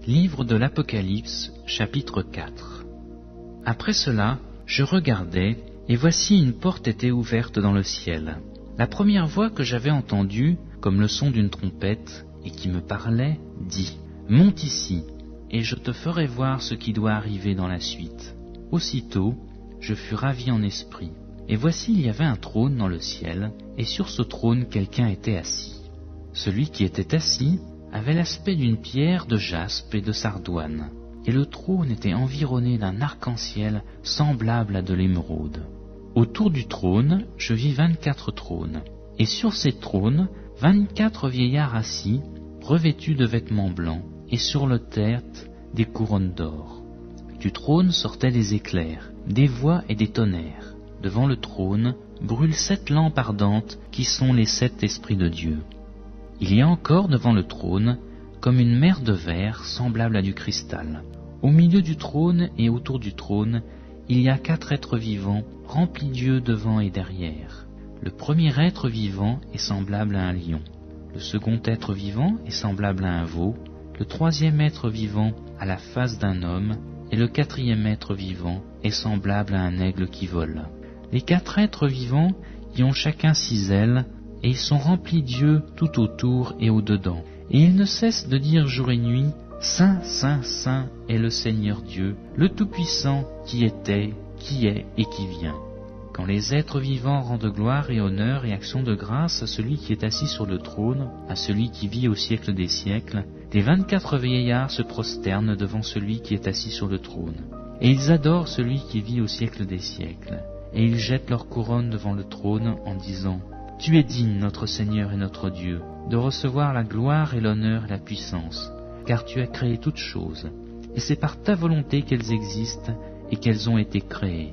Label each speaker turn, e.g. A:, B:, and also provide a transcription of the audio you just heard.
A: Livre de l'Apocalypse, chapitre 4. Après cela, je regardai, et voici une porte était ouverte dans le ciel. La première voix que j'avais entendue, comme le son d'une trompette, et qui me parlait, dit « Monte ici, et je te ferai voir ce qui doit arriver dans la suite. » Aussitôt, je fus ravi en esprit. Et voici, il y avait un trône dans le ciel, et sur ce trône quelqu'un était assis. Celui qui était assis avait l'aspect d'une pierre de jaspe et de sardoine, et le trône était environné d'un arc-en-ciel semblable à de l'émeraude. Autour du trône, je vis 24 trônes, et sur ces trônes, 24 vieillards assis, revêtus de vêtements blancs, et sur leur tête des couronnes d'or. Du trône sortaient des éclairs, des voix et des tonnerres. Devant le trône brûlent 7 lampes ardentes qui sont les 7 esprits de Dieu. Il y a encore devant le trône, comme une mer de verre semblable à du cristal. Au milieu du trône et autour du trône, il y a 4 êtres vivants, remplis d'yeux devant et derrière. Le premier être vivant est semblable à un lion. Le second être vivant est semblable à un veau. Le troisième être vivant a la face d'un homme. Et le quatrième être vivant est semblable à un aigle qui vole. Les 4 êtres vivants y ont chacun 6 ailes, et ils sont remplis d'yeux tout autour et au-dedans. Et ils ne cessent de dire jour et nuit, « Saint, Saint, Saint est le Seigneur Dieu, le Tout-Puissant, qui était, qui est et qui vient. » Quand les êtres vivants rendent gloire et honneur et action de grâce à celui qui est assis sur le trône, à celui qui vit au siècle des siècles, les 24 vieillards se prosternent devant celui qui est assis sur le trône. Et ils adorent celui qui vit au siècle des siècles. Et ils jettent leur couronne devant le trône en disant, « Tu es digne, notre Seigneur et notre Dieu, de recevoir la gloire et l'honneur et la puissance, car tu as créé toutes choses, et c'est par ta volonté qu'elles existent et qu'elles ont été créées.